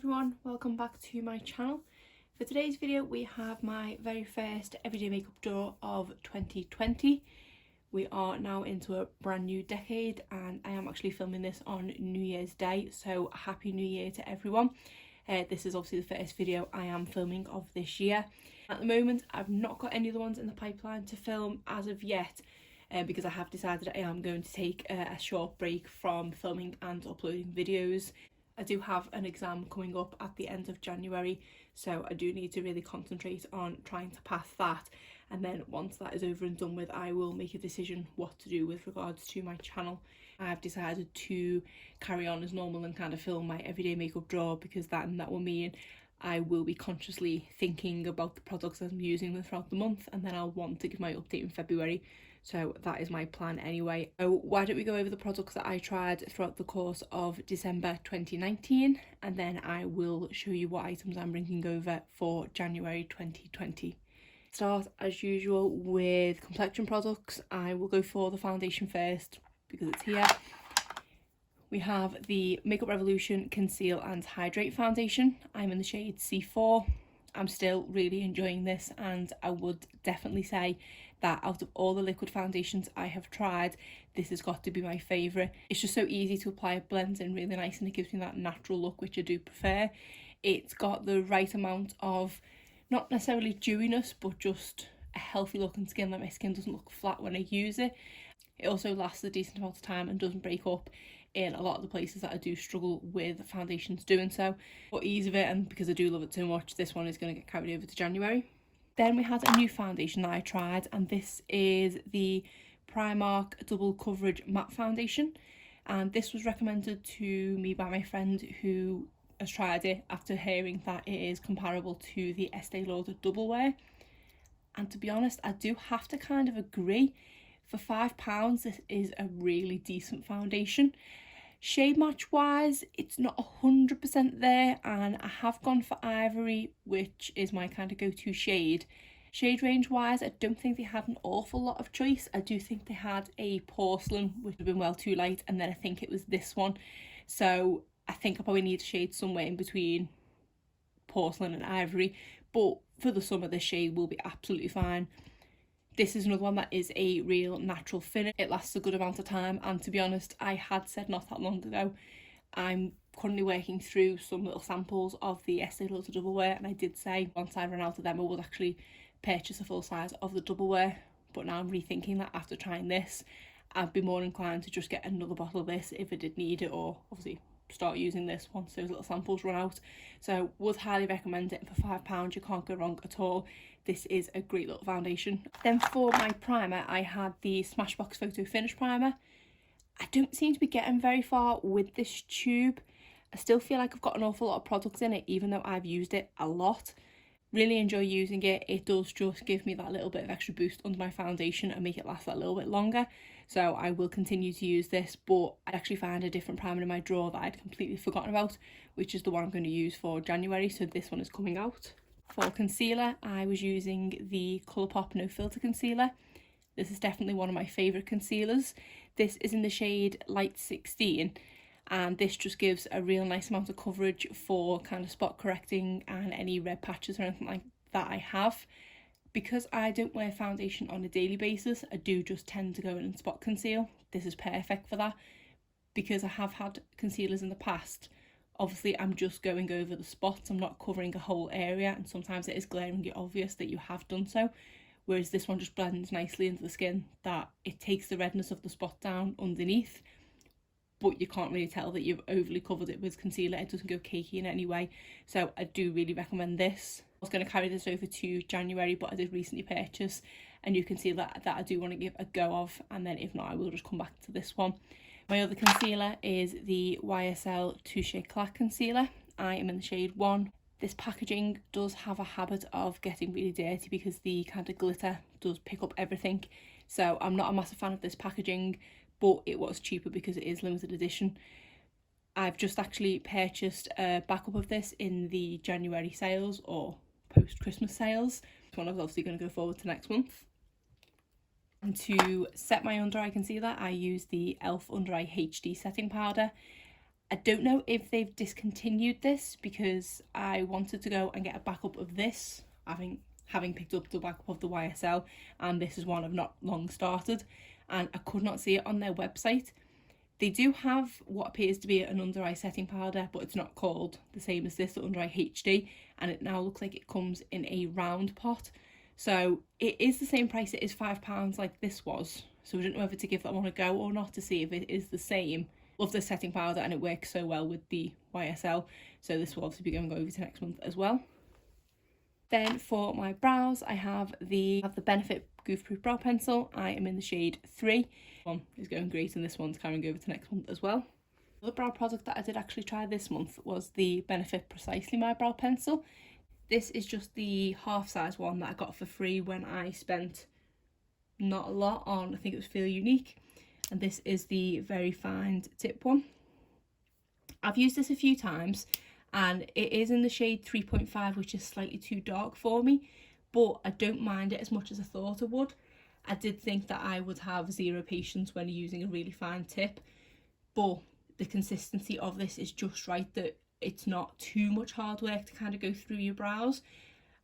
everyone, welcome back to my channel. For today's video we have my very first everyday makeup draw of 2020. We are now into a brand new decade and I am actually filming this on New Year's Day, so happy New Year to everyone. This is obviously the first video I am filming of this year. At the moment I've not got any other ones in the pipeline to film as of yet, because I have decided I am going to take a short break from filming and uploading videos. I do have an exam coming up at the end of January, so I do need to really concentrate on trying to pass that, and then once that is over and done with I will make a decision what to do with regards to my channel. I've decided to carry on as normal and kind of film my everyday makeup draw, because that will mean I will be consciously thinking about the products I'm using throughout the month, and then I'll want to give my update in February. So that is my plan anyway. So why don't we go over the products that I tried throughout the course of December 2019, and then I will show you what items I'm bringing over for January 2020. Start as usual with complexion products. I will go for the foundation first because it's here. We have the Makeup Revolution Conceal and Hydrate Foundation. I'm in the shade C4. I'm still really enjoying this, and I would definitely say that out of all the liquid foundations I have tried, this has got to be my favourite. It's just so easy to apply, it blends in really nice and it gives me that natural look which I do prefer. It's got the right amount of, not necessarily dewiness, but just a healthy looking skin, that my skin doesn't look flat when I use it. It also lasts a decent amount of time and doesn't break up in a lot of the places that I do struggle with foundations doing so. For ease of it, and because I do love it so much, this one is going to get carried over to January. Then we had a new foundation that I tried, and this is the Primark Double Coverage Matte Foundation, and this was recommended to me by my friend who has tried it after hearing that it is comparable to the Estee Lauder Double Wear. And to be honest, I do have to kind of agree. For £5 this is a really decent foundation. Shade match wise, it's not 100% there, and I have gone for Ivory, which is my kind of go-to shade. Shade range wise, I don't think they had an awful lot of choice. I do think they had a Porcelain, which would have been well too light, and then I think it was this one. So I think I probably need a shade somewhere in between Porcelain and Ivory, but for the summer this shade will be absolutely fine. This is another one that is a real natural finish. It lasts a good amount of time, and to be honest, I had said not that long ago, I'm currently working through some little samples of the Estee Lauder Double Wear, and I did say once I ran out of them I would actually purchase a full size of the Double Wear, but now I'm rethinking that after trying this. I'd be more inclined to just get another bottle of this if I did need it, or obviously start using this once those little samples run out. So would highly recommend it. For £5 you can't go wrong at all. This is a great little foundation. Then for my primer I had the Smashbox Photo Finish Primer. I don't seem to be getting very far with this tube. I still feel like I've got an awful lot of products in it even though I've used it a lot. Really enjoy using it. It does just give me that little bit of extra boost under my foundation and make it last that little bit longer. So I will continue to use this, but I actually found a different primer in my drawer that I'd completely forgotten about, which is the one I'm going to use for January, so this one is coming out. For concealer, I was using the Colourpop No Filter Concealer. This is definitely one of my favourite concealers. This is in the shade Light 16, and this just gives a real nice amount of coverage for kind of spot correcting and any red patches or anything like that I have. Because I don't wear foundation on a daily basis, I do just tend to go in and spot conceal. This is perfect for that, because I have had concealers in the past. Obviously I'm just going over the spots, I'm not covering a whole area, and sometimes it is glaringly obvious that you have done so, whereas this one just blends nicely into the skin, that it takes the redness of the spot down underneath, but you can't really tell that you've overly covered it with concealer. It doesn't go cakey in any way, so I do really recommend this. I was going to carry this over to January, but I did recently purchase a new concealer that I do want to give a go of, and then if not I will just come back to this one. My other concealer is the YSL Touche Eclat Concealer. I am in the shade 1. This packaging does have a habit of getting really dirty because the kind of glitter does pick up everything, so I'm not a massive fan of this packaging, but it was cheaper because it is limited edition. I've just actually purchased a backup of this in the January sales or post-Christmas sales. This one is obviously going to go forward to next month. And to set my under eye concealer I use the e.l.f. Under Eye HD Setting Powder. I don't know if they've discontinued this, because I wanted to go and get a backup of this, having picked up the backup of the YSL, and this is one I've not long started, and I could not see it on their website. They do have what appears to be an under eye setting powder, but it's not called the same as this, the under eye HD, and it now looks like it comes in a round pot. So it is the same price, it is £5 like this was. So I don't know whether to give that one a go or not, to see if it is the same. Love this setting powder and it works so well with the YSL, so this will obviously be going over to next month as well. Then for my brows, I have the Benefit Goof Proof Brow Pencil. I am in the shade 3. One is going great and this one's carrying over to next month as well. The brow product that I did actually try this month was the Benefit Precisely My Brow Pencil. This is just the half size one that I got for free when I spent not a lot on, I think it was Feel Unique. And this is the Very Fine Tip one. I've used this a few times and it is in the shade 3.5, which is slightly too dark for me, but I don't mind it as much as I thought I would. I did think that I would have zero patience when using a really fine tip, but the consistency of this is just right, that it's not too much hard work to kind of go through your brows.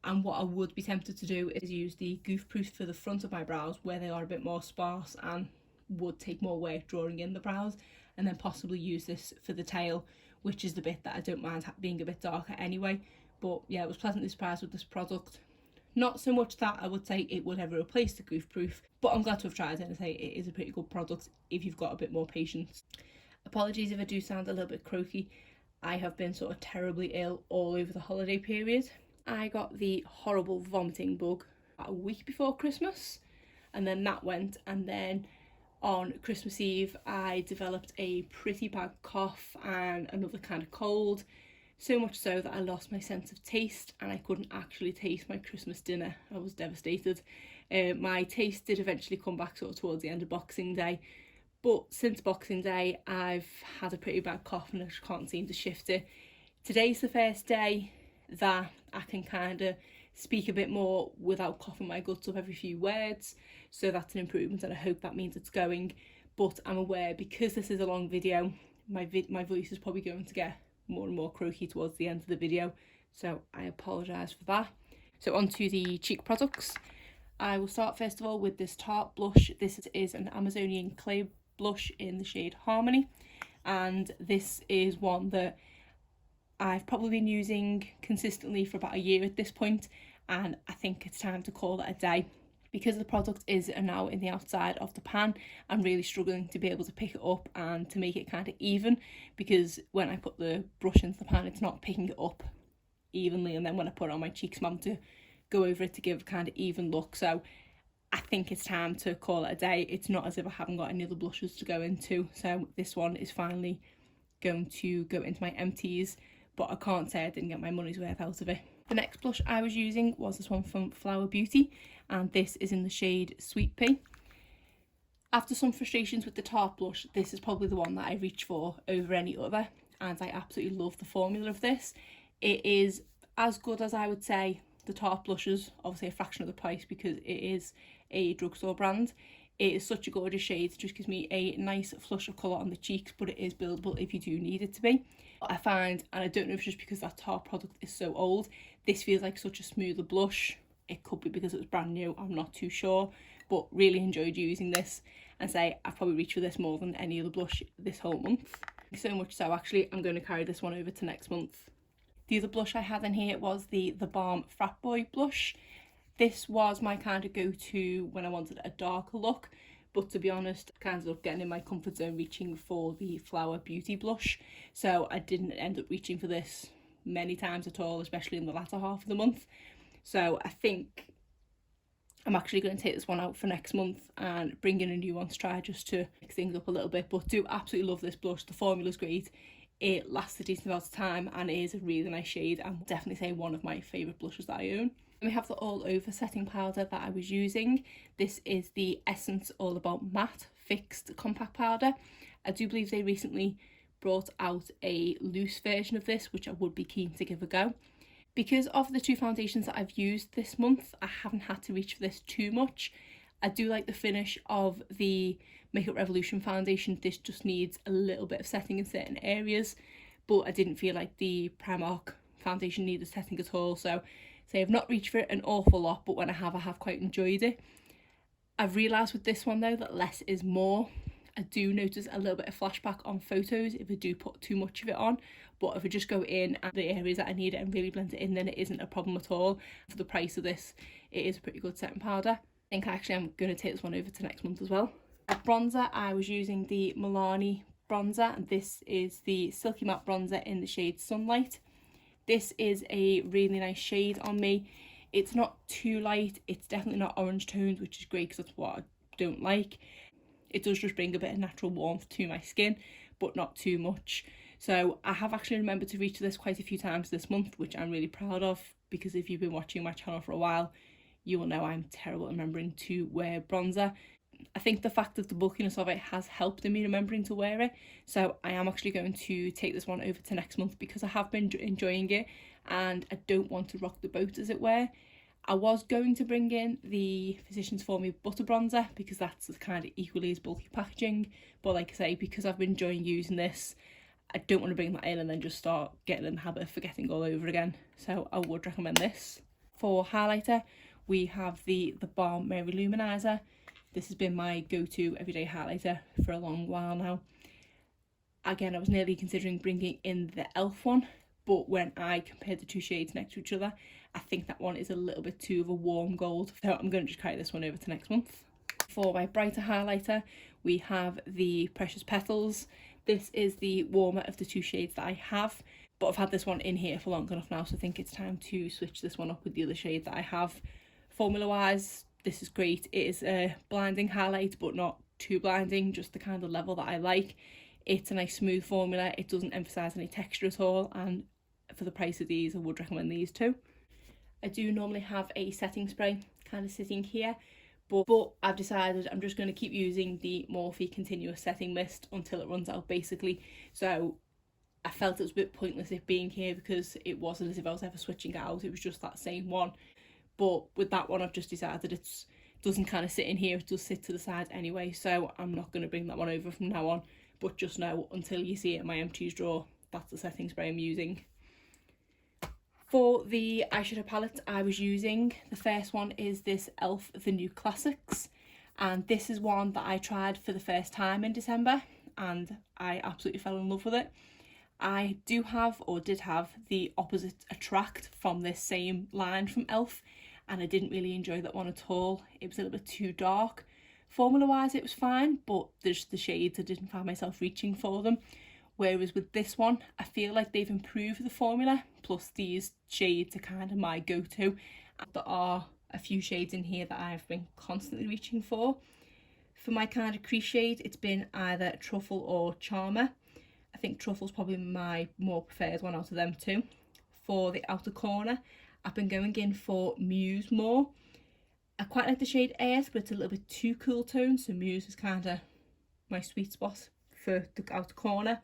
And what I would be tempted to do is use the Goof Proof for the front of my brows, where they are a bit more sparse and would take more work drawing in the brows, and then possibly use this for the tail, which is the bit that I don't mind being a bit darker anyway. But yeah, I was pleasantly surprised with this product. Not so much that I would say it would ever replace the Goof Proof, but I'm glad to have tried it and say it is a pretty good product if you've got a bit more patience. Apologies if I do sound a little bit croaky. I have been sort of terribly ill all over the holiday period. I got the horrible vomiting bug about a week before Christmas, and then that went, and then on Christmas Eve I developed a pretty bad cough and another kind of cold, so much so that I lost my sense of taste and I couldn't actually taste my Christmas dinner. I was devastated. My taste did eventually come back sort of towards the end of Boxing Day, but since Boxing Day I've had a pretty bad cough and I just can't seem to shift it. Today's the first day that I can kind of speak a bit more without coughing my guts up every few words, so that's an improvement and I hope that means it's going. But I'm aware, because this is a long video, my voice is probably going to get more and more croaky towards the end of the video, so I apologise for that. So on to the cheek products. I will start first of all with this Tarte blush. This is an Amazonian clay blush in the shade Harmony, and this is one that I've probably been using consistently for about a year at this point, and I think it's time to call it a day. Because the product is now in the outside of the pan, I'm really struggling to be able to pick it up and to make it kind of even, because when I put the brush into the pan it's not picking it up evenly, and then when I put it on my cheeks I'm having to go over it to give a kind of even look. So I think it's time to call it a day. It's not as if I haven't got any other blushes to go into, so this one is finally going to go into my empties, but I can't say I didn't get my money's worth out of it. The next blush I was using was this one from Flower Beauty, and this is in the shade Sweet Pea. After some frustrations with the Tarte blush, this is probably the one that I reach for over any other, and I absolutely love the formula of this. It is as good as, I would say, the Tarte blushes, obviously a fraction of the price because it is a drugstore brand. It is such a gorgeous shade, it just gives me a nice flush of colour on the cheeks, but it is buildable if you do need it to be. I find, and I don't know if it's just because that Tarte product is so old, this feels like such a smoother blush. It could be because it was brand new, I'm not too sure, but really enjoyed using this, and say I've probably reached for this more than any other blush this whole month. So much so actually I'm going to carry this one over to next month. The other blush I had in here was the Balm Frat Boy blush. This was my kind of go-to when I wanted a darker look, but to be honest, I kind of getting in my comfort zone reaching for the Flower Beauty blush, so I didn't end up reaching for this many times at all, especially in the latter half of the month. So I think I'm actually going to take this one out for next month and bring in a new one to try, just to mix things up a little bit. But do absolutely love this blush, the formula's great, it lasts a decent amount of time and it is a really nice shade, and definitely say one of my favourite blushes that I own. And we have the all over setting powder that I was using. This is the Essence All About Matte Fixed Compact Powder. I do believe they recently brought out a loose version of this, which I would be keen to give a go. Because of the two foundations that I've used this month, I haven't had to reach for this too much. I do like the finish of the Makeup Revolution foundation. This just needs a little bit of setting in certain areas, but I didn't feel like the Primark foundation needed setting at all. So I've not reached for it an awful lot, but when I have quite enjoyed it. I've realised with this one though that less is more. I do notice a little bit of flashback on photos if I do put too much of it on, but if I just go in at the areas that I need it and really blend it in, then it isn't a problem at all. For the price of this, it is a pretty good setting powder. I think actually I'm going to take this one over to next month as well. Bronzer, I was using the Milani bronzer, and this is the Silky Matte bronzer in the shade Sunlight. This is a really nice shade on me. It's not too light, it's definitely not orange tones, which is great because that's what I don't like. It does just bring a bit of natural warmth to my skin, but not too much. So I have actually remembered to reach this quite a few times this month, which I'm really proud of, because if you've been watching my channel for a while, you will know I'm terrible at remembering to wear bronzer. I think the fact of the bulkiness of it has helped in me remembering to wear it. So I am actually going to take this one over to next month because I have been enjoying it and I don't want to rock the boat, as it were. I was going to bring in the Physicians Formula Butter Bronzer because that's kind of equally as bulky packaging. But like I say, because I've been enjoying using this, I don't want to bring that in and then just start getting in the habit of forgetting all over again. So I would recommend this. For highlighter, we have the Balm Mary Luminizer. This has been my go-to everyday highlighter for a long while now. Again, I was nearly considering bringing in the e.l.f. one, but when I compared the two shades next to each other, I think that one is a little bit too of a warm gold, so I'm going to just carry this one over to next month. For my brighter highlighter, we have the Precious Petals. This is the warmer of the two shades that I have, but I've had this one in here for long enough now, so I think it's time to switch this one up with the other shade that I have. Formula-wise, this is great. It is a blinding highlight, but not too blinding, just the kind of level that I like. It's a nice smooth formula. It doesn't emphasise any texture at all, and for the price of these, I would recommend these too. I do normally have a setting spray kind of sitting here, but I've decided I'm just going to keep using the Morphe Continuous Setting Mist until it runs out, basically. So I felt it was a bit pointless it being here because it wasn't as if I was ever switching out. It was just that same one. But with that one, I've just decided it doesn't kind of sit in here, it does sit to the side anyway, so I'm not going to bring that one over from now on. But just know, until you see it in my empties drawer, that's the setting spray I'm using. For the eyeshadow palette I was using, the first one is this e.l.f. The New Classics, and this is one that I tried for the first time in December and I absolutely fell in love with it. I do have, or did have, the Opposite Attract from this same line from e.l.f. and I didn't really enjoy that one at all. It was a little bit too dark. Formula wise it was fine, but there's the shades, I didn't find myself reaching for them. Whereas with this one, I feel like they've improved the formula, plus these shades are kind of my go-to. There are a few shades in here that I've been constantly reaching for. For my kind of crease shade, it's been either Truffle or Charmer. I think Truffle's probably my more preferred one out of them two. For the outer corner, I've been going in for Muse more. I quite like the shade Airs, but it's a little bit too cool tone, so Muse is kind of my sweet spot for the outer corner.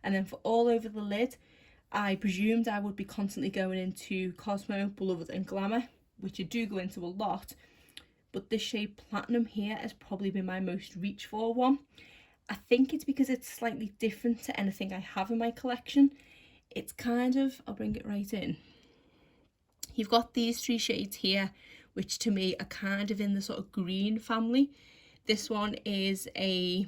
And then for all over the lid, I presumed I would be constantly going into Cosmo, Beloved and Glamour, which I do go into a lot, but this shade Platinum here has probably been my most reach for one. I think it's because it's slightly different to anything I have in my collection. It's kind of, I'll bring it right in. You've got these three shades here, which to me are kind of in the sort of green family. This one is a,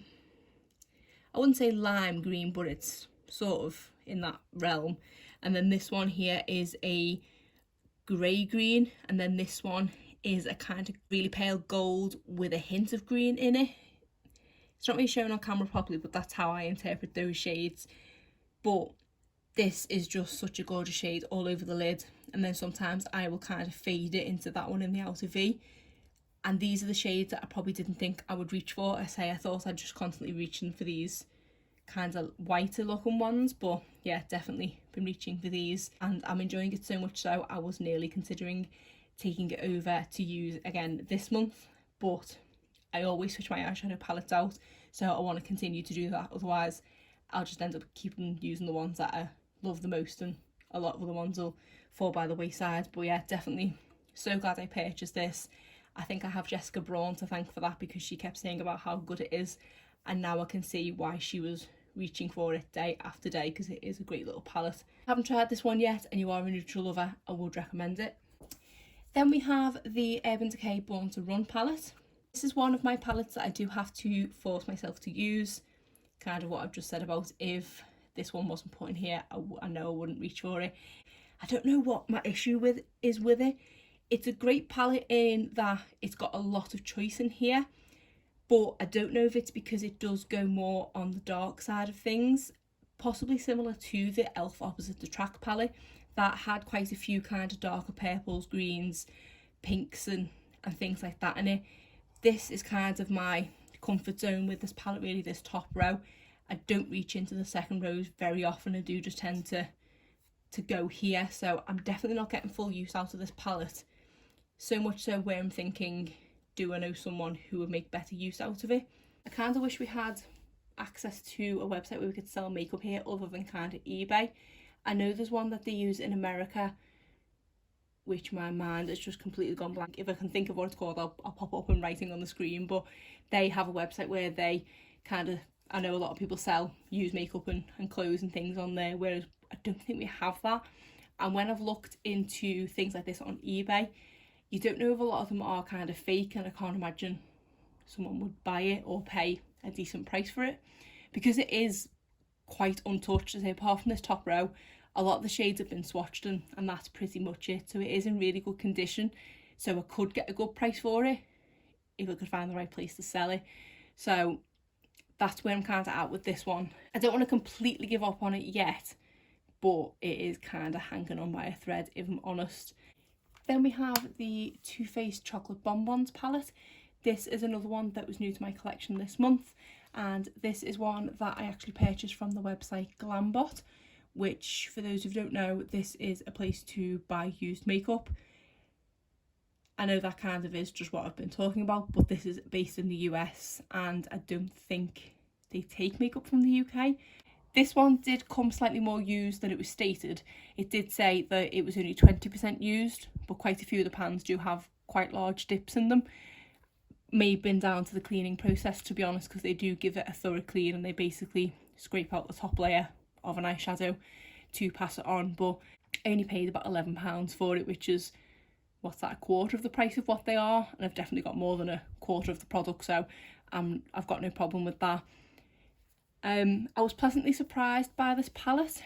I wouldn't say lime green, but it's sort of in that realm. And then this one here is a grey green, and then this one is a kind of really pale gold with a hint of green in it. It's not really shown on camera properly, but that's how I interpret those shades. But this is just such a gorgeous shade all over the lid, and then sometimes I will kind of fade it into that one in the outer V. And these are the shades that I probably didn't think I would reach for. I thought I'd just constantly reaching for these kind of whiter looking ones, but yeah, definitely been reaching for these and I'm enjoying it so much so I was nearly considering taking it over to use again this month, but I always switch my eyeshadow palettes out, so I want to continue to do that, otherwise I'll just end up keeping using the ones that I love the most and a lot of other ones will fall by the wayside. But yeah, definitely so glad I purchased this. I think I have Jessica Braun to thank for that, because she kept saying about how good it is, and now I can see why she was reaching for it day after day, because it is a great little palette. I haven't tried this one yet, and you are a neutral lover, I would recommend it. Then we have the Urban Decay Born to Run palette. This is one of my palettes that I do have to force myself to use, kind of what I've just said about if this one wasn't put in here, I know I wouldn't reach for it. I don't know what my issue is with it. It's a great palette in that it's got a lot of choice in here, but I don't know if it's because it does go more on the dark side of things, possibly similar to the e.l.f. Opposite Attract palette that had quite a few kind of darker purples, greens, pinks and things like that in it. This is kind of my comfort zone with this palette, really, this top row. I don't reach into the second rows very often, I do just tend to go here, so I'm definitely not getting full use out of this palette. So much so where I'm thinking, do I know someone who would make better use out of it? I kind of wish we had access to a website where we could sell makeup here other than kind of eBay. I know there's one that they use in America, which my mind has just completely gone blank. If I can think of what it's called, I'll pop up in writing on the screen, but they have a website where they kind of, I know a lot of people sell used makeup and clothes and things on there, whereas I don't think we have that. And when I've looked into things like this on eBay, you don't know if a lot of them are kind of fake, and I can't imagine someone would buy it or pay a decent price for it, because it is quite untouched. I say, apart from this top row, a lot of the shades have been swatched and that's pretty much it. So it is in really good condition, so I could get a good price for it if I could find the right place to sell it. So that's where I'm kind of at with this one. I don't want to completely give up on it yet, but it is kind of hanging on by a thread, if I'm honest. Then we have the Too Faced Chocolate Bonbons palette. This is another one that was new to my collection this month, and this is one that I actually purchased from the website Glambot, which, for those who don't know, this is a place to buy used makeup. I know that kind of is just what I've been talking about, but this is based in the US, and I don't think they take makeup from the UK. This one did come slightly more used than it was stated. It did say that it was only 20% used, but quite a few of the pans do have quite large dips in them. May have been down to the cleaning process, to be honest, because they do give it a thorough clean and they basically scrape out the top layer of an eyeshadow to pass it on. But I only paid about £11 for it, which is, what's that, a quarter of the price of what they are, and I've definitely got more than a quarter of the product, so I've got no problem with that. I was pleasantly surprised by this palette.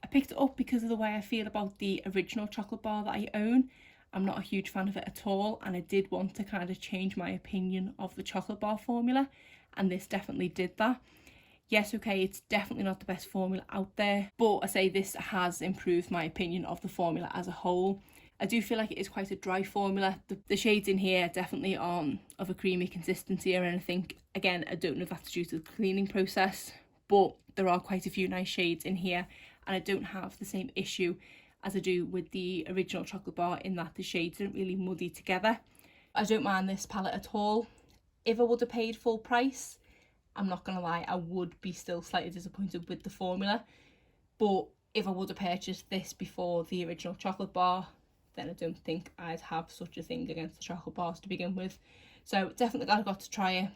I picked it up because of the way I feel about the original chocolate bar that I own. I'm not a huge fan of it at all, and I did want to kind of change my opinion of the chocolate bar formula, and this definitely did that. Yes, okay, it's definitely not the best formula out there, but I say this has improved my opinion of the formula as a whole. I do feel like it is quite a dry formula. The shades in here definitely aren't of a creamy consistency or anything. Again, I don't know if that's due to the cleaning process, but there are quite a few nice shades in here, and I don't have the same issue as I do with the original chocolate bar, in that the shades don't really muddy together. I don't mind this palette at all. If I would have paid full price, I'm not gonna lie, I would be still slightly disappointed with the formula. But if I would have purchased this before the original chocolate bar, then I don't think I'd have such a thing against the chocolate bars to begin with. So definitely glad I got to try it,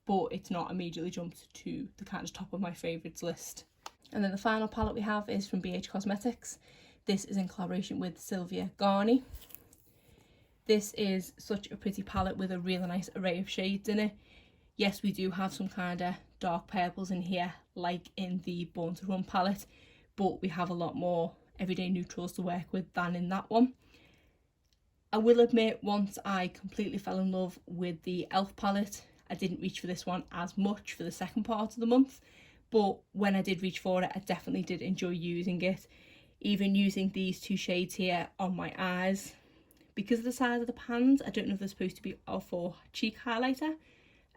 but it's not immediately jumped to the kind of top of my favourites list. And then the final palette we have is from BH Cosmetics. This is in collaboration with Sylvia Garni. This is such a pretty palette with a really nice array of shades in it. Yes, we do have some kind of dark purples in here, like in the Born to Run palette, but we have a lot more everyday neutrals to work with than in that one. I will admit, once I completely fell in love with the e.l.f. palette, I didn't reach for this one as much for the second part of the month, but when I did reach for it, I definitely did enjoy using it. Even using these two shades here on my eyes. Because of the size of the pans, I don't know if they're supposed to be for cheek highlighter.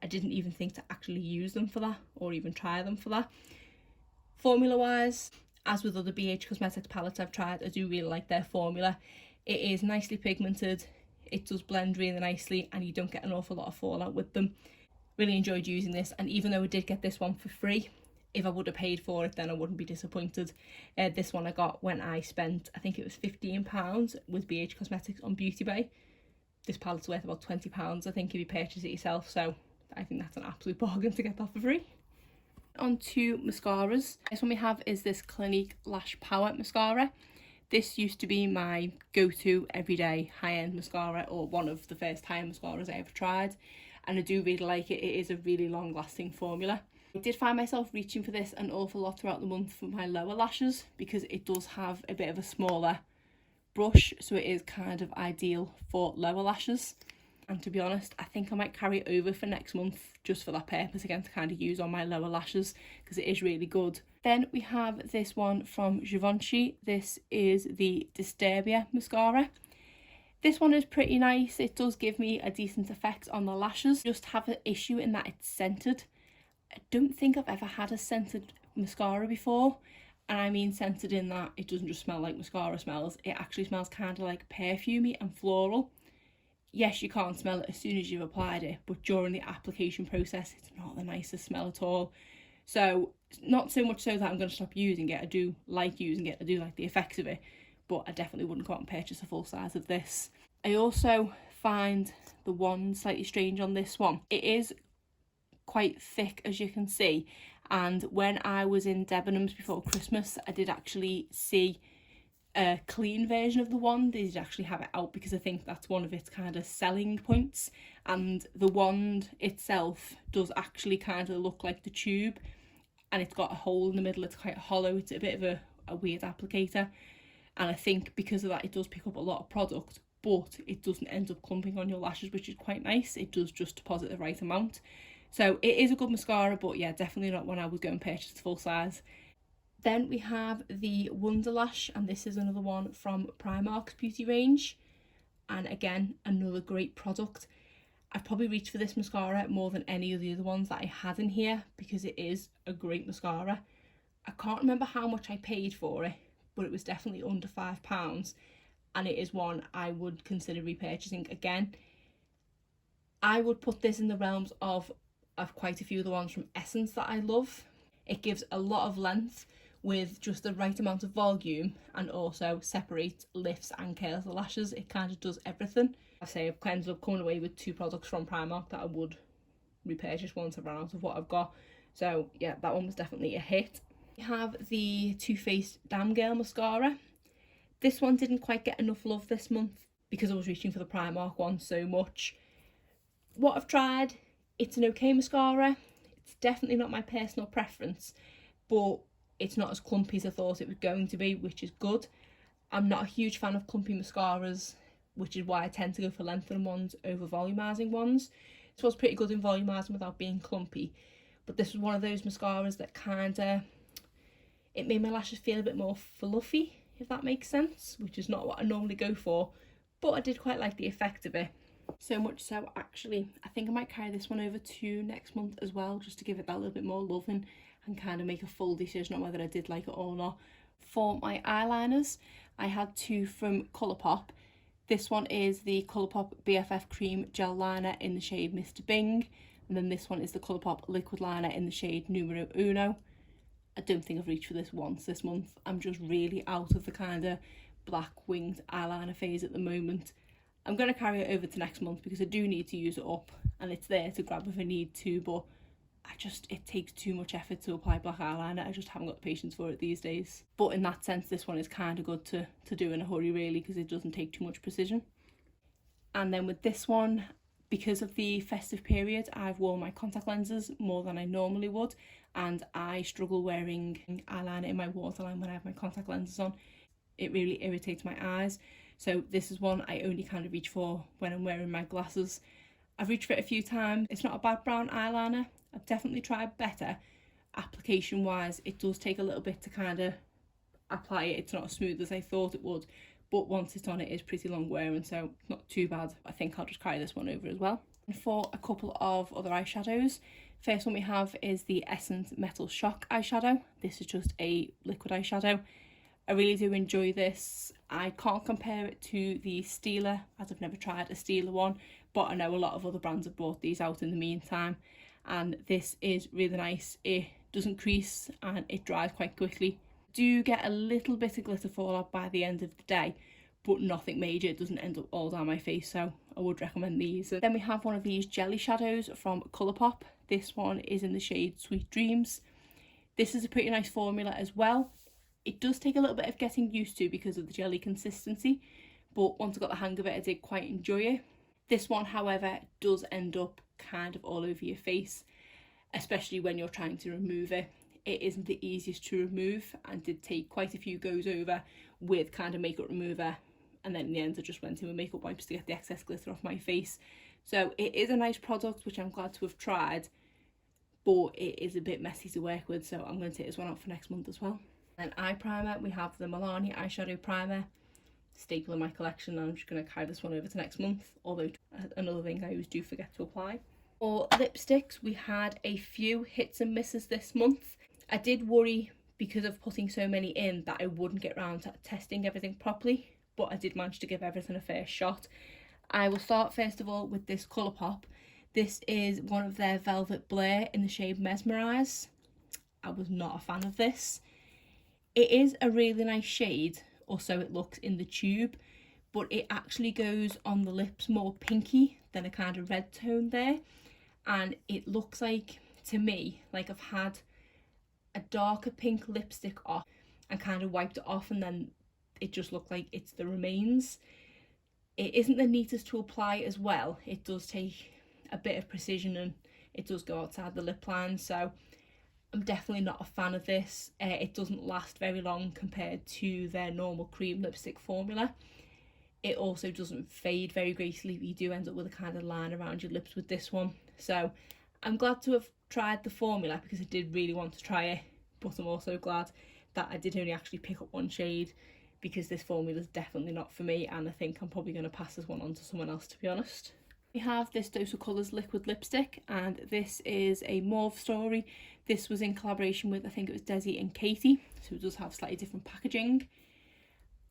I didn't even think to actually use them for that, or even try them for that. Formula wise, as with other BH Cosmetics palettes I've tried, I do really like their formula. It is nicely pigmented, it does blend really nicely, and you don't get an awful lot of fallout with them. Really enjoyed using this, and even though I did get this one for free, if I would have paid for it, then I wouldn't be disappointed. This one I got when I spent, I think it was £15 with BH Cosmetics on Beauty Bay. this palette's worth about £20, I think, if you purchase it yourself, so I think that's an absolute bargain to get that for free. On to mascaras. This one we have is this Clinique Lash Power mascara. This used to be my go-to everyday high-end mascara, or one of the first high-end mascaras I ever tried, and I do really like it. It is a really long-lasting formula. I did find myself reaching for this an awful lot throughout the month for my lower lashes, because it does have a bit of a smaller brush, so it is kind of ideal for lower lashes. And to be honest, I think I might carry it over for next month just for that purpose again, to kind of use on my lower lashes, because it is really good. Then we have this one from Givenchy. This is the Disturbia mascara. This one is pretty nice. It does give me a decent effect on the lashes. Just have an issue in that it's scented. I don't think I've ever had a scented mascara before. And I mean scented in that it doesn't just smell like mascara smells. It actually smells kind of like perfumey and floral. Yes, you can't smell it as soon as you've applied it, but during the application process, it's not the nicest smell at all. So, not so much so that I'm going to stop using it. I do like using it. I do like the effects of it, but I definitely wouldn't go out and purchase a full size of this. I also find the wand slightly strange on this one. It is quite thick, as you can see, and when I was in Debenhams before Christmas, I did actually see a clean version of the wand. They did actually have it out, because I think that's one of its kind of selling points, and the wand itself does actually kind of look like the tube, and it's got a hole in the middle. It's quite hollow. It's a bit of a weird applicator, and I think because of that it does pick up a lot of product, but it doesn't end up clumping on your lashes, which is quite nice. It does just deposit the right amount. So it is a good mascara, but yeah, definitely not one I would go and purchase full size. Then we have the Wonderlash, and this is another one from Primark's beauty range, and again, another great product. I've probably reached for this mascara more than any of the other ones that I had in here, because it is a great mascara. I can't remember how much I paid for it, but it was definitely under £5, and it is one I would consider repurchasing again. I would put this in the realms of quite a few of the ones from Essence that I love. It gives a lot of length with just the right amount of volume, and also separates, lifts and curls the lashes. It kind of does everything. I say I've ended up coming away with 2 products from Primark that I would repurchase once I've run out of what I've got. So yeah, that one was definitely a hit. We have the Too Faced Damn Girl mascara. This one didn't quite get enough love this month because I was reaching for the Primark one so much. What I've tried, it's an okay mascara. It's definitely not my personal preference, but it's not as clumpy as I thought it was going to be, which is good. I'm not a huge fan of clumpy mascaras, which is why I tend to go for lengthening ones over volumizing ones. This was pretty good in volumizing without being clumpy, but this was one of those mascaras that it made my lashes feel a bit more fluffy, if that makes sense, which is not what I normally go for, but I did quite like the effect of it. So much so, actually, I think I might carry this one over to next month as well, just to give it that little bit more loving and kind of make a full decision on whether I did like it or not. For my eyeliners, I had 2 from Colourpop. This one is the Colourpop BFF Cream Gel Liner in the shade Mr. Bing, and then this one is the Colourpop Liquid Liner in the shade Numero Uno. I don't think I've reached for this once this month. I'm just really out of the kind of black winged eyeliner phase at the moment. I'm going to carry it over to next month because I do need to use it up, and it's there to grab if I need to, but it takes too much effort to apply black eyeliner. I just haven't got the patience for it these days. But in that sense, this one is kind of good to do in a hurry, really, because it doesn't take too much precision. And then with this one, because of the festive period, I've worn my contact lenses more than I normally would, and I struggle wearing eyeliner in my waterline when I have my contact lenses on. It really irritates my eyes. So this is one I only kind of reach for when I'm wearing my glasses. I've reached for it a few times. It's not a bad brown eyeliner. I've definitely tried better. Application wise, it does take a little bit to kind of apply it. It's not as smooth as I thought it would, but once it's on, it is pretty long wearing, so not too bad. I think I'll just carry this one over as well. And for a couple of other eyeshadows, first one we have is the Essence Metal Shock eyeshadow. This is just a liquid eyeshadow. I really do enjoy this. I can't compare it to the Steeler, as I've never tried a Steeler one, but I know a lot of other brands have brought these out in the meantime, and this is really nice. It doesn't crease and it dries quite quickly. Do get a little bit of glitter fallout by the end of the day, but nothing major. It doesn't end up all down my face, so I would recommend these. And then we have one of these jelly shadows from Colourpop. This one is in the shade Sweet Dreams. This is a pretty nice formula as well. It does take a little bit of getting used to because of the jelly consistency, but once I got the hang of it, I did quite enjoy it. This one, however, does end up kind of all over your face, especially when you're trying to remove it. It isn't the easiest to remove and did take quite a few goes over with kind of makeup remover, and then in the end I just went in with makeup wipes to get the excess glitter off my face. So it is a nice product which I'm glad to have tried, but it is a bit messy to work with, so I'm going to take this one out for next month as well. Then eye primer, we have the Milani eyeshadow primer, staple in my collection, and I'm just going to carry this one over to next month, although another thing I always do forget to apply. For lipsticks, we had a few hits and misses this month. I did worry because of putting so many in that I wouldn't get around to testing everything properly, but I did manage to give everything a fair shot. I will start first of all with this Colourpop. This is one of their Velvet Blur in the shade Mesmerise. I was not a fan of this. It is a really nice shade, or so it looks in the tube, but it actually goes on the lips more pinky than a kind of red tone there, and it looks like, to me, like I've had a darker pink lipstick off and kind of wiped it off, and then it just looked like it's the remains. It isn't the neatest to apply as well. It does take a bit of precision and it does go outside the lip line, so I'm definitely not a fan of this. It doesn't last very long compared to their normal cream lipstick formula. It also doesn't fade very gracefully, but you do end up with a kind of line around your lips with this one. So I'm glad to have tried the formula because I did really want to try it, but I'm also glad that I did only actually pick up one shade because this formula is definitely not for me, and I think I'm probably going to pass this one on to someone else, to be honest. We have this Dose of Colours liquid lipstick, and this is a Mauve Story. This was in collaboration with, I think it was Desi and Katie, so it does have slightly different packaging.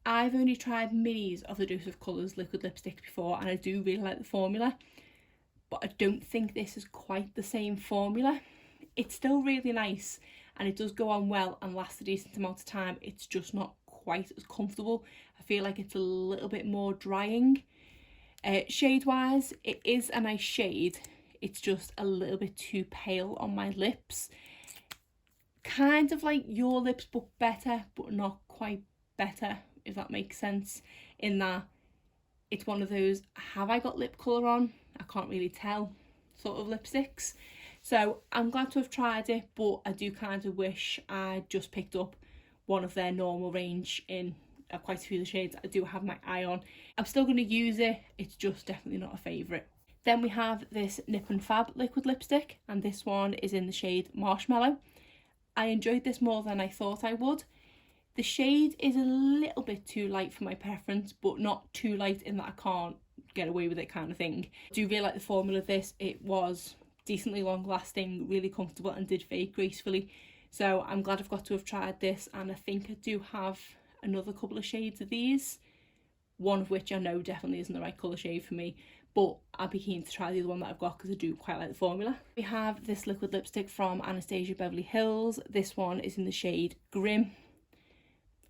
I've only tried minis of the Dose of Colours liquid lipstick before, and I do really like the formula, but I don't think this is quite the same formula. It's still really nice and it does go on well and last a decent amount of time. It's just not quite as comfortable. I feel like it's a little bit more drying. Shade wise, it is a nice shade. It's just a little bit too pale on my lips. Kind of like your lips, but better, but not quite better, if that makes sense. In that it's one of those, have I got lip colour on? I can't really tell sort of lipsticks. So I'm glad to have tried it, but I do kind of wish I just picked up one of their normal range in quite a few of the shades I do have my eye on. I'm still going to use it, it's just definitely not a favourite. Then we have this Nip and Fab liquid lipstick, and this one is in the shade Marshmallow. I enjoyed this more than I thought I would. The shade is a little bit too light for my preference, but not too light in that I can't get away with it kind of thing. I do really like the formula of this. It was decently long lasting, really comfortable, and did fade gracefully. So I'm glad I've got to have tried this, and I think I do have another couple of shades of these, one of which I know definitely isn't the right colour shade for me, but I'll be keen to try the other one that I've got because I do quite like the formula. We have this liquid lipstick from Anastasia Beverly Hills. This one is in the shade Grim.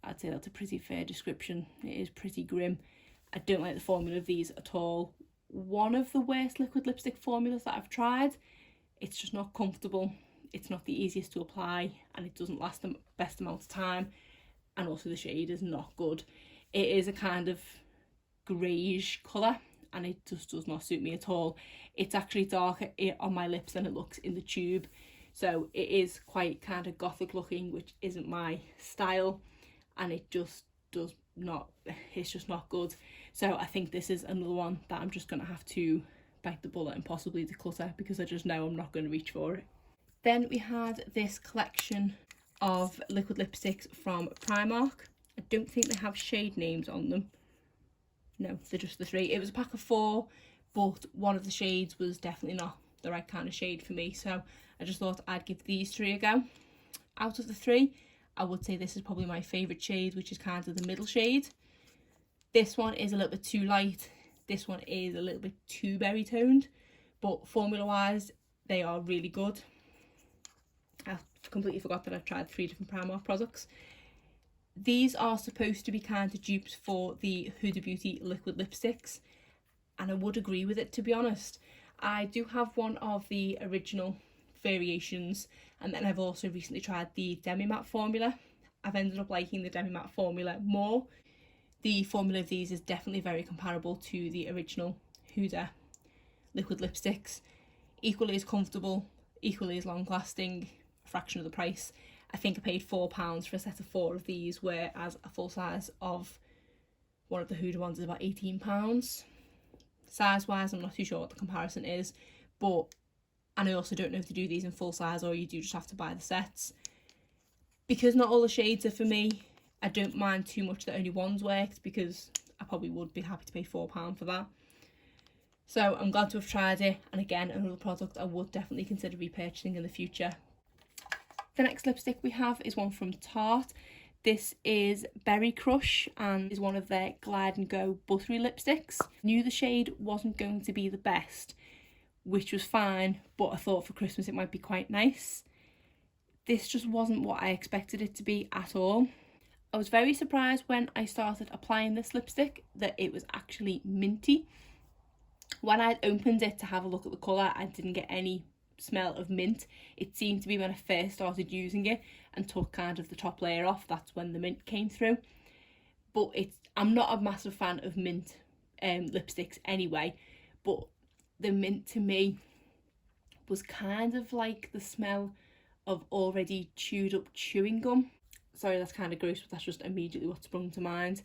I'd say that's a pretty fair description. It is pretty grim. I don't like the formula of these at all. One of the worst liquid lipstick formulas that I've tried. It's just not comfortable. It's not the easiest to apply, and it doesn't last the best amount of time, and also the shade is not good. It is a kind of greyish colour, and it just does not suit me at all. It's actually darker on my lips than it looks in the tube, so it is quite kind of gothic looking, which isn't my style, and it just does not, it's just not good. So I think this is another one that I'm just going to have to bite the bullet and possibly declutter, because I just know I'm not going to reach for it. Then we had this collection of liquid lipsticks from Primark. I don't think they have shade names on them. No, they're just the three. It was a pack of 4, but one of the shades was definitely not the right kind of shade for me, so I just thought I'd give these 3 a go. Out of the 3, I would say this is probably my favourite shade, which is kind of the middle shade. This one is a little bit too light. This one is a little bit too berry toned, but formula wise they are really good. I completely forgot that I've tried 3 different Primark products. These are supposed to be kind of dupes for the Huda Beauty liquid lipsticks, and I would agree with it, to be honest. I do have one of the original variations, and then I've also recently tried the demi matte formula. I've ended up liking the demi matte formula more. The formula of these is definitely very comparable to the original Huda liquid lipsticks. Equally as comfortable, equally as long lasting, a fraction of the price. I think I paid £4 for a set of 4 of these, whereas a full size of one of the Huda ones is about £18. Size wise, I'm not too sure what the comparison is, and I also don't know if they do these in full size or you do just have to buy the sets. Because not all the shades are for me, I don't mind too much that only one's worked, because I probably would be happy to pay £4 for that. So I'm glad to have tried it, and again, another product I would definitely consider repurchasing in the future. The next lipstick we have is one from Tarte. This is Berry Crush and is one of their Glide and Go buttery lipsticks. Knew the shade wasn't going to be the best, which was fine, but I thought for Christmas it might be quite nice. This just wasn't what I expected it to be at all. I was very surprised when I started applying this lipstick that it was actually minty. When I opened it to have a look at the colour, I didn't get any smell of mint. It seemed to be when I first started using it and took kind of the top layer off, that's when the mint came through. But I'm not a massive fan of mint lipsticks anyway, but the mint to me was kind of like the smell of already chewed up chewing gum. Sorry, that's kind of gross, but that's just immediately what sprung to mind.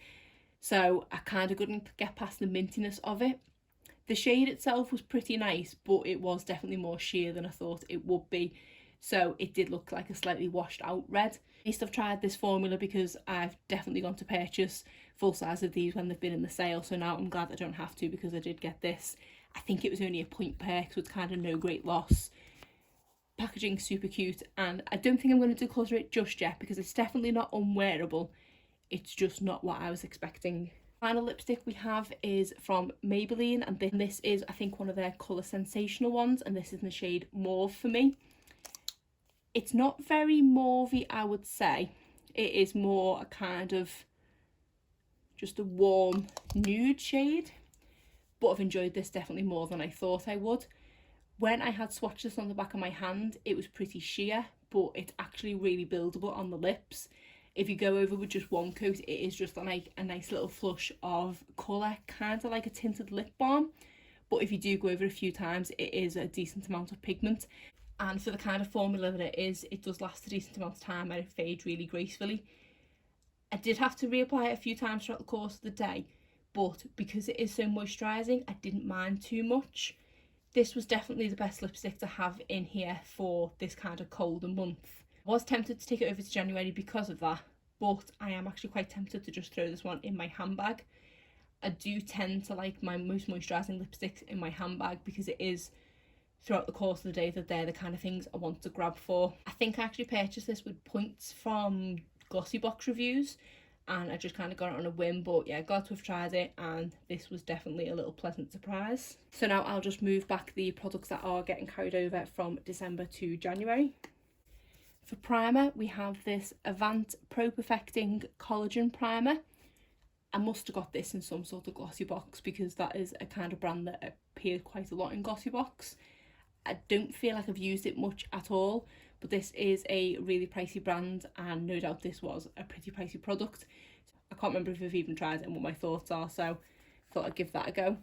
So I kind of couldn't get past the mintiness of it. The shade itself was pretty nice, but it was definitely more sheer than I thought it would be. So it did look like a slightly washed out red. At least I've tried this formula because I've definitely gone to purchase full size of these when they've been in the sale. So now I'm glad I don't have to, because I did get this. I think it was only a point per, so it's kind of no great loss. Packaging super cute, and I don't think I'm going to declutter it just yet because it's definitely not unwearable. It's just not what I was expecting. Final lipstick we have is from Maybelline, and this is, I think, one of their colour sensational ones, and this is in the shade Mauve for me. It's not very mauvey, I would say. It is more a kind of just a warm nude shade, but I've enjoyed this definitely more than I thought I would. When I had swatched this on the back of my hand, it was pretty sheer, but it's actually really buildable on the lips. If you go over with just one coat, it is just like a nice little flush of colour, kind of like a tinted lip balm. But if you do go over a few times, it is a decent amount of pigment. And for the kind of formula that it is, it does last a decent amount of time and it fades really gracefully. I did have to reapply it a few times throughout the course of the day, but because it is so moisturising, I didn't mind too much. This was definitely the best lipstick to have in here for this kind of colder month. I was tempted to take it over to January because of that, but I am actually quite tempted to just throw this one in my handbag. I do tend to like my most moisturising lipsticks in my handbag because it is, throughout the course of the day, that they're the kind of things I want to grab for. I think I actually purchased this with points from Glossybox reviews, and I just kind of got it on a whim, but yeah, glad to have tried it, and this was definitely a little pleasant surprise. So now I'll just move back the products that are getting carried over from December to January. For primer, we have this Avant Pro Perfecting Collagen Primer. I must have got this in some sort of Glossybox because that is a kind of brand that appeared quite a lot in Glossybox. I don't feel like I've used it much at all, but this is a really pricey brand, and no doubt this was a pretty pricey product. I can't remember if I've even tried it and what my thoughts are, so I thought I'd give that a go.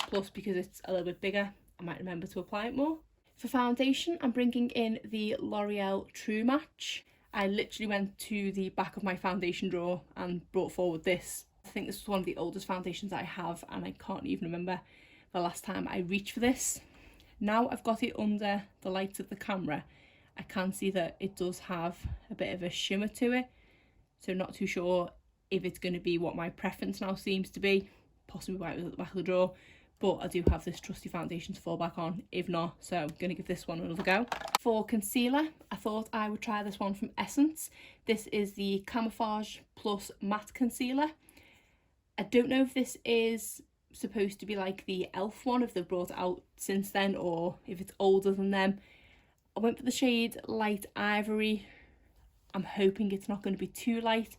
Plus, because it's a little bit bigger, I might remember to apply it more. For foundation, I'm bringing in the L'Oreal True Match. I literally went to the back of my foundation drawer and brought forward this. I think this was one of the oldest foundations I have, and I can't even remember the last time I reached for this. Now I've got it under the light of the camera, I can see that it does have a bit of a shimmer to it, so not too sure if it's going to be what my preference now seems to be, possibly why it was at the back of the drawer, but I do have this trusty foundation to fall back on if not, so I'm going to give this one another go. For concealer, I thought I would try this one from Essence. This is the Camouflage Plus Matte Concealer. I don't know if this is supposed to be like the e.l.f. one, if they've brought it out since then, or if it's older than them. I went for the shade Light Ivory. I'm hoping it's not going to be too light,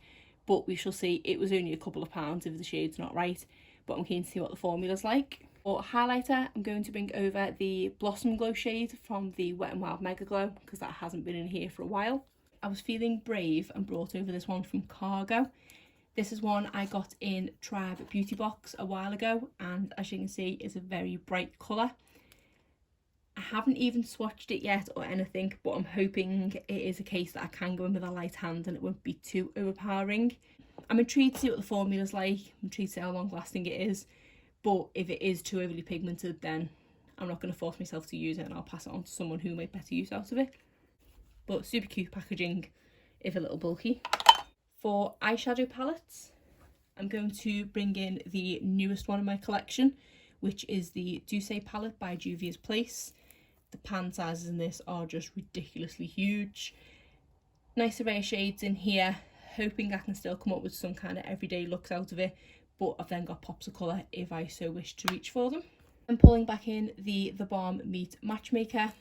but we shall see. It was only a couple of pounds if the shade's not right, but I'm keen to see what the formula's like. For highlighter, I'm going to bring over the Blossom Glow shade from the Wet n Wild Mega Glow, because that hasn't been in here for a while. I was feeling brave and brought over this one from Cargo. This is one I got in Tribe Beauty Box a while ago, and as you can see, it's a very bright colour. I haven't even swatched it yet or anything, but I'm hoping it is a case that I can go in with a light hand and it won't be too overpowering. I'm intrigued to see what the formula's like. I'm intrigued to see how long lasting it is, but if it is too overly pigmented, then I'm not going to force myself to use it, and I'll pass it on to someone who made better use out of it. But super cute packaging, if a little bulky. For eyeshadow palettes, I'm going to bring in the newest one in my collection, which is the Douce palette by Juvia's Place. The pan sizes in this are just ridiculously huge. Nice array of shades in here, hoping I can still come up with some kind of everyday looks out of it, but I've then got pops of colour if I so wish to reach for them. I'm pulling back in the Balm Meet Matchmaker.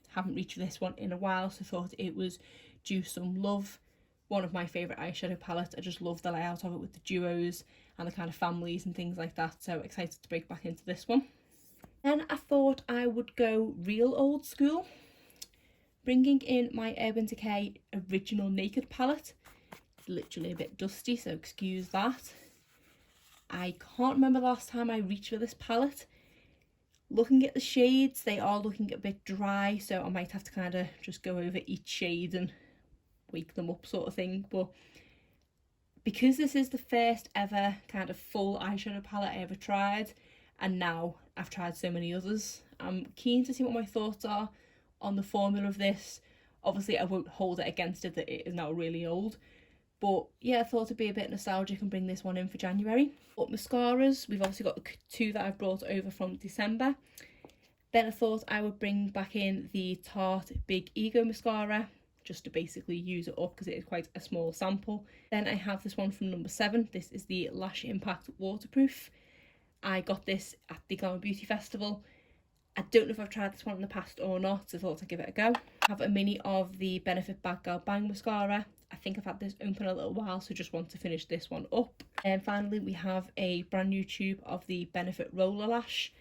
Haven't reached for this one in a while, so thought it was due some love. One of my favourite eyeshadow palettes. I just love the layout of it with the duos and the kind of families and things like that, so excited to break back into this one. Then I thought I would go real old school, bringing in my Urban Decay Original Naked palette. It's literally a bit dusty, so excuse that. I can't remember the last time I reached for this palette. Looking at the shades, they are looking a bit dry, so I might have to kind of just go over each shade and wake them up sort of thing. But because this is the first ever kind of full eyeshadow palette I ever tried, and now I've tried so many others, I'm keen to see what my thoughts are on the formula of this. Obviously I won't hold it against it that it is now really old, but yeah, I thought it'd be a bit nostalgic and bring this one in for January. But mascaras, we've obviously got the two that I've brought over from December. Then I thought I would bring back in the Tarte Big Ego mascara, just to basically use it up because it is quite a small sample. Then I have this one from number 7. This is the Lash Impact Waterproof. I got this at the Glamour Beauty Festival. I don't know if I've tried this one in the past or not, so I thought I'd give it a go. I have a mini of the Benefit Bad Girl Bang mascara. I think I've had this open a little while, so just want to finish this one up. And finally we have a brand new tube of the Benefit Roller Lash.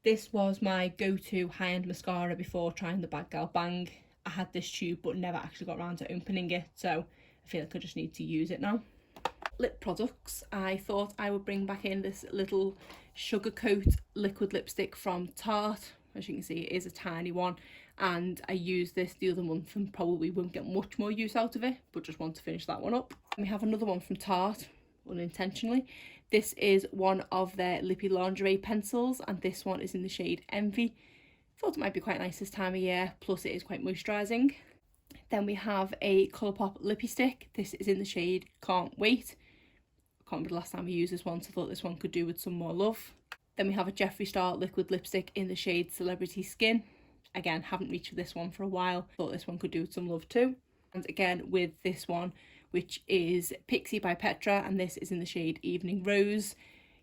This was my go-to high-end mascara before trying the Bad Girl Bang. I had this tube but never actually got around to opening it, so I feel like I just need to use it now. Lip products, I thought I would bring back in this little Sugar Coat liquid lipstick from Tarte. As you can see, it is a tiny one, and I used this the other month and probably won't get much more use out of it, but just want to finish that one up. And we have another one from Tarte, unintentionally. This is one of their lippy lingerie pencils, and this one is in the shade Envy. Thought it might be quite nice this time of year, plus it is quite moisturising. Then we have a Colourpop lippy stick. This is in the shade Can't Wait. Can't remember the last time I used this one, so I thought this one could do with some more love. Then we have a Jeffree Star liquid lipstick in the shade Celebrity Skin. Again, haven't reached for this one for a while. Thought this one could do with some love too. And again with this one, which is Pixie by Petra, and this is in the shade Evening Rose.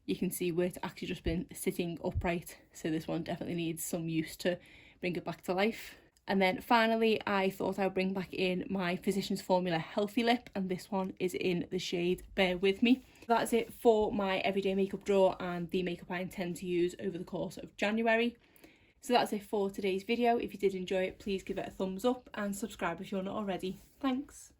You can see where it's actually just been sitting upright, so this one definitely needs some use to bring it back to life. And then finally, I thought I would bring back in my Physicians Formula Healthy Lip, and this one is in the shade Bear With Me. That's it for my everyday makeup drawer and the makeup I intend to use over the course of January. So that's it for today's video. If you did enjoy it, please give it a thumbs up and subscribe if you're not already. Thanks.